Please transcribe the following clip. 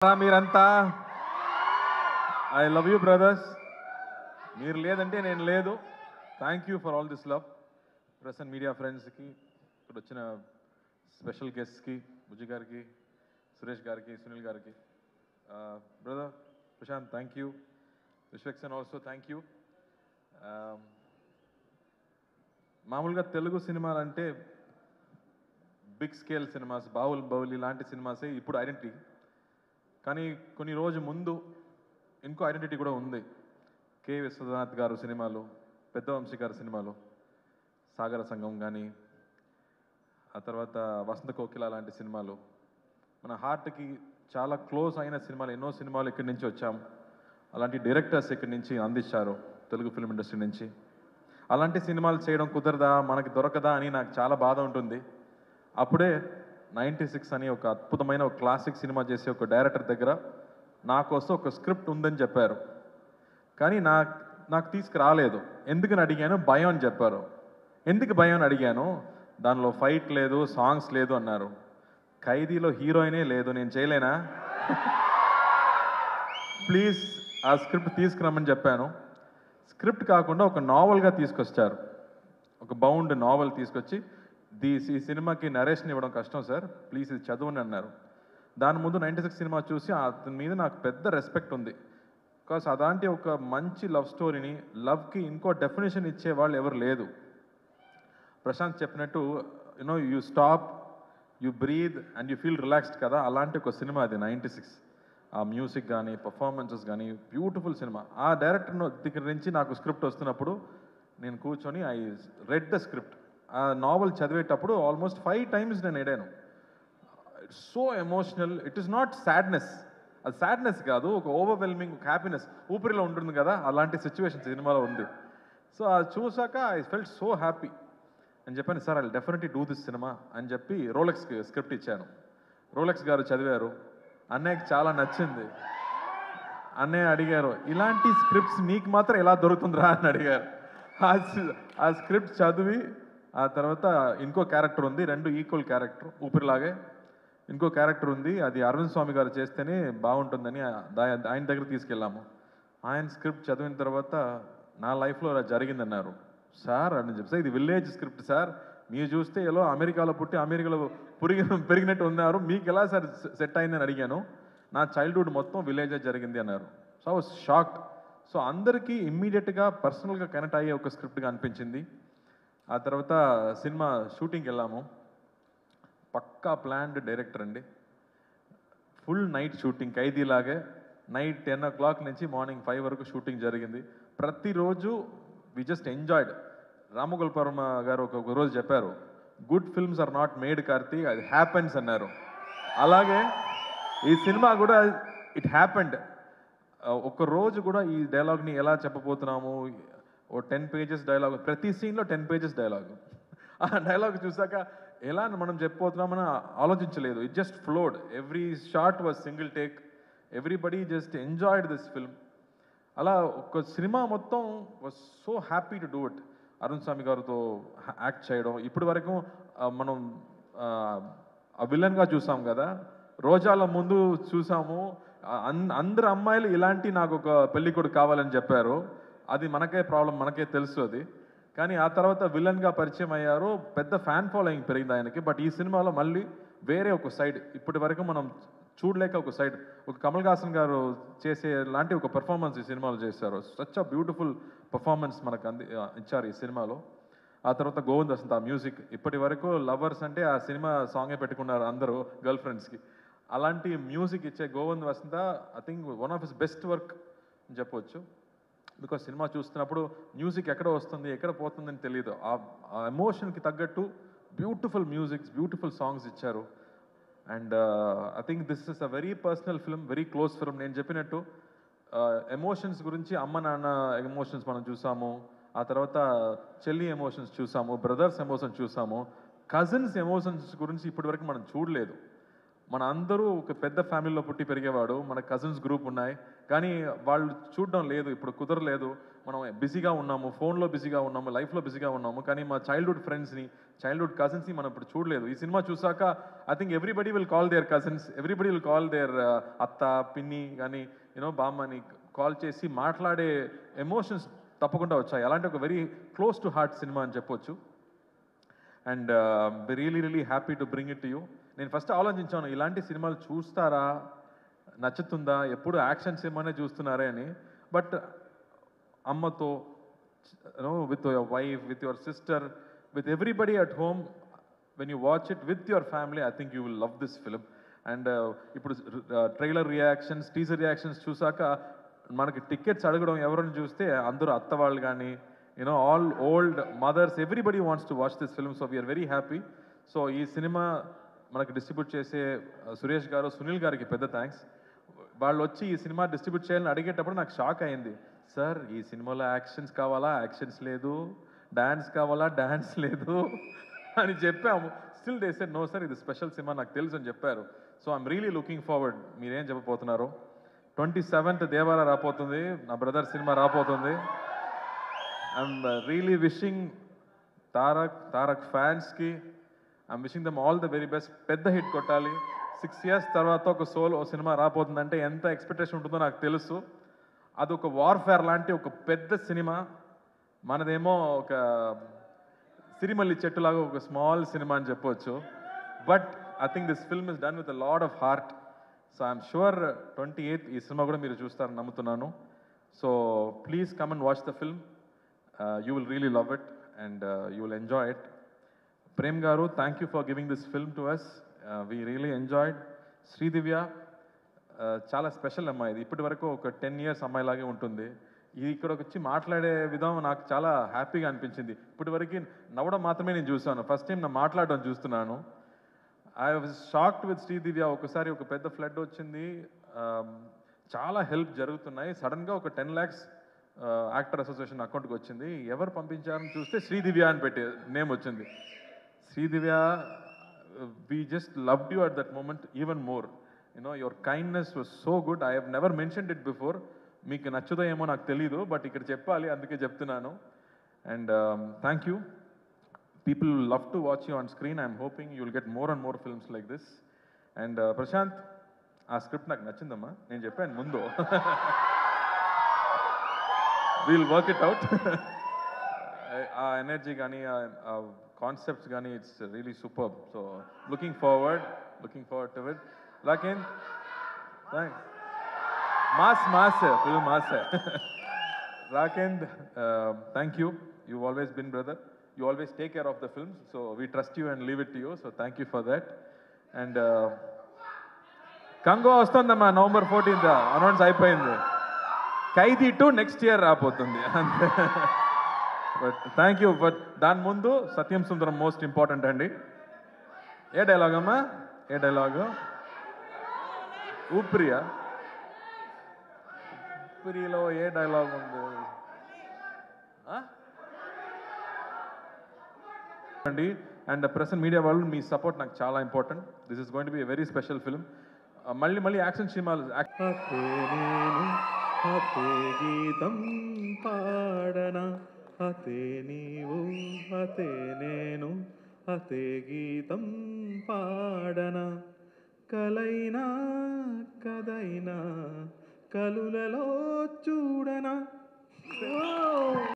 మీరంతా I love you brothers. మీరు లేదంటే నేను లేదు. Thank you for all this love. Press and media ఫ్రెండ్స్కి, ఇక్కడ వచ్చిన స్పెషల్ గెస్ట్స్కి, బుజ్జి గారికి, సురేష్ గారికి, సునీల్ గారికి, brother Prashanth thank you, Vishwaksen also thank you. మామూలుగా తెలుగు సినిమాలు అంటే బిగ్ స్కేల్ సినిమాస్, బాహుబలి లాంటి సినిమాసే ఇప్పుడు ఐడెంటిటీ. కానీ కొన్ని రోజు ముందు ఇంకో ఐడెంటిటీ కూడా ఉంది. కె విశ్వనాథ్ గారు సినిమాలు, పెద్ద వంశీ గారి సినిమాలు, సాగర సంఘం కానీ, ఆ తర్వాత వసంత కోకిల లాంటి సినిమాలు, మన హార్ట్కి చాలా క్లోజ్ అయిన సినిమాలు, ఎన్నో సినిమాలు ఇక్కడి నుంచి వచ్చాము. అలాంటి డైరెక్టర్స్ ఇక్కడి నుంచి అందించారు తెలుగు ఫిల్మ్ ఇండస్ట్రీ నుంచి. అలాంటి సినిమాలు చేయడం కుదరదా, మనకి దొరకదా అని నాకు చాలా బాధ ఉంటుంది. అప్పుడే 96 అని ఒక అద్భుతమైన ఒక క్లాసిక్ సినిమా చేసే ఒక డైరెక్టర్ దగ్గర నా కోసం ఒక స్క్రిప్ట్ ఉందని చెప్పారు. కానీ నాకు తీసుకురాలేదు. ఎందుకని అడిగాను, భయం అని చెప్పారు. ఎందుకు భయం అని అడిగాను, దానిలో ఫైట్ లేదు, సాంగ్స్ లేదు అన్నారు. ఖైదీలో హీరోయినే లేదు, నేను చేయలేనా? ప్లీజ్ ఆ స్క్రిప్ట్ తీసుకురమ్మని చెప్పాను. స్క్రిప్ట్ కాకుండా ఒక నావల్గా తీసుకొచ్చారు. ఒక బౌండ్ నావల్ తీసుకొచ్చి, ఈ సినిమాకి నరేషన్ ఇవ్వడం కష్టం సార్, ప్లీజ్ ఇది చదవండి అన్నారు. దాని ముందు 96 సినిమా చూసి అతని మీద నాకు పెద్ద రెస్పెక్ట్ ఉంది. బికాస్ అలాంటి ఒక మంచి లవ్ స్టోరీని, లవ్కి ఇంకో డెఫినేషన్ ఇచ్చే వాళ్ళు ఎవరు లేదు. ప్రశాంత్ చెప్పినట్టు you stop, you breathe and you feel relaxed కదా, అలాంటి ఒక సినిమా అది 96. ఆ మ్యూజిక్ కానీ, పర్ఫార్మెన్సెస్ కానీ బ్యూటిఫుల్ సినిమా. ఆ డైరెక్టర్ దగ్గర నుంచి నాకు స్క్రిప్ట్ వస్తున్నప్పుడు నేను కూర్చొని ఐ రెడ్ ద స్క్రిప్ట్. ఆ నావల్ చదివేటప్పుడు ఆల్మోస్ట్ 5 times నేను ఎడాను. It's so emotional. It is not sadness, అది సాడ్నెస్ కాదు, ఒక ఓవర్వెల్మింగ్ హ్యాపీనెస్ ఊపిరిలో ఉంటుంది కదా, అలాంటి సిచ్యువేషన్ సినిమాలో ఉంది. సో అది చూసాక ఐ ఫెల్ట్ సో హ్యాపీ అని చెప్పాను. Sir I definitely do this cinema అని చెప్పి రోలెక్స్కి స్క్రిప్ట్ ఇచ్చాను. రోలెక్స్ గారు చదివారు. అన్నయ్యకి చాలా నచ్చింది. అన్నయ్య అడిగారు, ఇలాంటి స్క్రిప్ట్స్ నీకు మాత్రం ఎలా దొరుకుతుందిరా అని అడిగారు. ఆ స్క్రిప్ట్ చదివి, ఆ తర్వాత ఇంకో క్యారెక్టర్ ఉంది, 2 ఈక్వల్ క్యారెక్టర్, ఊపిరిలాగే ఇంకో క్యారెక్టర్ ఉంది, అది అరవింద్ స్వామి గారు చేస్తేనే బాగుంటుందని ఆయన దగ్గర తీసుకెళ్ళాము. ఆయన స్క్రిప్ట్ చదివిన తర్వాత నా లైఫ్లో అలా జరిగిందన్నారు. సార్ అని చెప్పి, ఇది విలేజ్ స్క్రిప్ట్ సార్, మీరు చూస్తే ఎలా అమెరికాలో పుట్టి అమెరికాలో పెరిగినట్టు ఉన్నారు, మీకు ఎలా సార్ సెట్ అయిందని అడిగాను. నా చైల్డ్హుడ్ మొత్తం విలేజే జరిగింది అన్నారు. So I was shocked. So అందరికీ ఇమ్మీడియట్గా పర్సనల్గా కనెక్ట్ అయ్యే ఒక స్క్రిప్ట్గా అనిపించింది. ఆ తర్వాత సినిమా షూటింగ్కి వెళ్ళాము. పక్కా ప్లాన్డ్ డైరెక్టర్ అండి. ఫుల్ నైట్ షూటింగ్, ఖైదీలాగే నైట్ 10 o'clock నుంచి మార్నింగ్ 5 వరకు షూటింగ్ జరిగింది. ప్రతిరోజు వి జస్ట్ ఎంజాయ్డ్. రామగోపాల్ గారు ఒక రోజు చెప్పారు, good films are not made Karthi, అది హ్యాపెన్స్ అన్నారు. అలాగే ఈ సినిమా కూడా ఇట్ హ్యాపెండ్. ఒక రోజు కూడా ఈ డైలాగ్ని ఎలా చెప్పబోతున్నాము, ఓ 10 pages డైలాగ్, ప్రతి సీన్లో 10 pages డైలాగ్. ఆ డైలాగ్ చూసాక ఎలా మనం చెప్పబోతున్నామని ఆలోచించలేదు. It just flowed. Every shot was single take. Everybody just enjoyed this film. అలా ఒక సినిమా మొత్తం was so happy to do it. Arun Swamy గారితో యాక్ట్ చేయడం, ఇప్పటి వరకు మనం ఆ విలన్గా చూసాం కదా, రోజాల ముందు చూసాము, అందరు అమ్మాయిలు ఇలాంటి నాకు ఒక పెళ్లి కొడుకు కావాలని చెప్పారు. అది మనకే ప్రాబ్లం, మనకే తెలుసు అది. కానీ ఆ తర్వాత విలన్గా పరిచయం అయ్యారు, పెద్ద ఫ్యాన్ ఫాలోయింగ్ పెరిగింది ఆయనకి. బట్ ఈ సినిమాలో మళ్ళీ వేరే ఒక సైడ్, ఇప్పటి వరకు మనం చూడలేక ఒక సైడ్, ఒక కమల్ హాసన్ గారు చేసే లాంటి ఒక పర్ఫార్మెన్స్ ఈ సినిమాలో చేశారు. సచ్ అ బ్యూటిఫుల్ పర్ఫార్మెన్స్ మనకు ఇచ్చారు ఈ సినిమాలో. ఆ తర్వాత గోవింద్ వసంత మ్యూజిక్, ఇప్పటి వరకు లవర్స్ అంటే ఆ సినిమా సాంగే పెట్టుకున్నారు అందరూ గర్ల్ ఫ్రెండ్స్కి. అలాంటి మ్యూజిక్ ఇచ్చే Govind Vasantha I think one of his best work అని చెప్పవచ్చు. బికాస్ సినిమా చూస్తున్నప్పుడు మ్యూజిక్ ఎక్కడ వస్తుంది, ఎక్కడ పోతుందని తెలియదు. ఆ ఎమోషన్కి తగ్గట్టు బ్యూటిఫుల్ మ్యూజిక్స్, బ్యూటిఫుల్ సాంగ్స్ ఇచ్చారు. And I think this is a very personal film, very close film. నేను చెప్పినట్టు ఎమోషన్స్ గురించి, అమ్మ నాన్న ఎమోషన్స్ మనం చూసాము, ఆ తర్వాత చెల్లి ఎమోషన్స్ చూసాము, బ్రదర్స్ ఎమోషన్స్ చూసాము, కజిన్స్ ఎమోషన్స్ గురించి ఇప్పటివరకు మనం చూడలేదు. మన అందరూ ఒక పెద్ద ఫ్యామిలీలో పుట్టి పెరిగేవాడు, మన కజిన్స్ గ్రూప్ ఉన్నాయి, కానీ వాళ్ళు చూడడం లేదు, ఇప్పుడు కుదరలేదు. మనం బిజీగా ఉన్నాము, ఫోన్లో బిజీగా ఉన్నాము, లైఫ్లో బిజీగా ఉన్నాము, కానీ మా చైల్డ్హుడ్ ఫ్రెండ్స్ని, చైల్డ్హుడ్ కజిన్స్ని మనం ఇప్పుడు చూడలేదు. ఈ సినిమా చూసాక I think everybody will call there cousins, everybody will call there అత్త, పిన్ని కానీ బామ్మని కాల్ చేసి మాట్లాడే ఎమోషన్స్ తప్పకుండా వచ్చాయి. అలాంటి ఒక very close to heart cinema అని చెప్పొచ్చు. And really happy to bring it to you. నేను ఫస్ట్ ఆలోచించాను, ఇలాంటి సినిమాలు చూస్తారా, నచ్చుతుందా, ఎప్పుడు యాక్షన్ సినిమానే చూస్తున్నారే అని. బట్ అమ్మతో, with your wife, with your sister, with everybody at home, when you watch it with your family, I think you will love this film. And ఇప్పుడు ట్రైలర్ రియాక్షన్స్, టీజర్ రియాక్షన్స్ చూసాక మనకి tickets అడగడం ఎవరిని చూస్తే అందరూ అత్త వాళ్ళు కానీ all old mothers, everybody wants to watch this film, so we are very happy. So ఈ సినిమా మనకి డిస్ట్రిబ్యూట్ చేసే సురేష్ గారు, సునీల్ గారికి పెద్ద థ్యాంక్స్. వాళ్ళు వచ్చి ఈ సినిమా డిస్ట్రిబ్యూట్ చేయాలని అడిగేటప్పుడు నాకు షాక్ అయింది. సార్ ఈ సినిమాలో యాక్షన్స్ కావాలా, యాక్షన్స్ లేదు, డాన్స్ కావాలా, డాన్స్ లేదు అని చెప్పాము. Still they said no sir, ఇది స్పెషల్ సినిమా, నాకు తెలుసు అని చెప్పారు. So I'm really looking forward. మీరేం చెప్పబోతున్నారు? 27th దేవారా రాపోతుంది, నా బ్రదర్ సినిమా రాపోతుంది. I'm really wishing Tarak fans ki, I'm wishing them all the very best. Pedda hit kottali. 6 years tarvata oka solo cinema raapotundante enta expectation untundo naaku telusu. Adu oka warfare lanti oka pedda cinema. Manademo oka Sirimalli Chettu laga oka small cinema ani cheppochu. But I think this film is done with a lot of heart. So I'm sure 28th ee cinema kuda meeru chustaru nammutunnanu. So please come and watch the film. You will really love it and you will enjoy it. Prem Garu, thank you for giving this film to us. We really enjoyed. Sridivya, చాలా special అమ్మాయి. ఇది ఇప్పటి వరకు ఒక 10 years అమ్మాయి లాగే ఉంటుంది. ఇది ఇక్కడికి వచ్చి మాట్లాడే విధానం నాకు చాలా హ్యాపీగా అనిపించింది. ఇప్పటి వరకు నవ్వడం మాత్రమే నేను చూసాను, ఫస్ట్ టైం నా మాట్లాడడం చూస్తున్నాను. I was shocked with Sridivya. ఒకసారి ఒక పెద్ద ఫ్లడ్ వచ్చింది, చాలా హెల్ప్ జరుగుతున్నాయి, సడన్గా ఒక 10 lakhs యాక్టర్ అసోసియేషన్ అకౌంట్కి వచ్చింది. ఎవరు పంపించారని చూస్తే శ్రీదివ్య అని పెట్టి నేమ్ వచ్చింది. Sridivya, we just loved you at that moment even more. Your kindness was so good. I have never mentioned it before. మీకు నచ్చుదో ఏమో నాకు తెలీదు, బట్ ఇక్కడ చెప్పాలి, అందుకే చెప్తున్నాను. And thank you. People love to watch you on screen. I'm hoping you will get more and more films like this. And Prashanth, ఆ స్క్రిప్ట్ నాకు నచ్చిందమ్మా, నేను చెప్పాను ముందు. We'll work it out. Our energy gani, our concepts gani, it's really superb. So looking forward to it. Lakin, thanks. Mass, full mass. Rakind, thank you. You've always been brother. You always take care of the films. So we trust you and leave it to you. So thank you for that. And Kango ostandamma November 14th announce అయిపోయింది. ఖైదీ 2 next year రాబోతుంది అంతే. But thank you. But దాని ముందు సత్యం సుందరం most important అండి. ఏ dialogue అమ్మా? ఏ dialogue? ఊపిరియా? ఊపిరిలో ఏ dialogue ఉంది అండి? అండ్ ప్రెసెంట్ మీడియా వాళ్ళు, మీ సపోర్ట్ నాకు చాలా important. This is going to be a very special film. మళ్ళీ యాక్షన్ సినిమాలు. అతే గీతం పాడనా, అతే నీవు, అతే నేను, అతే గీతం పాడనా, కలైనా కదైనా కలులలో చూడనా.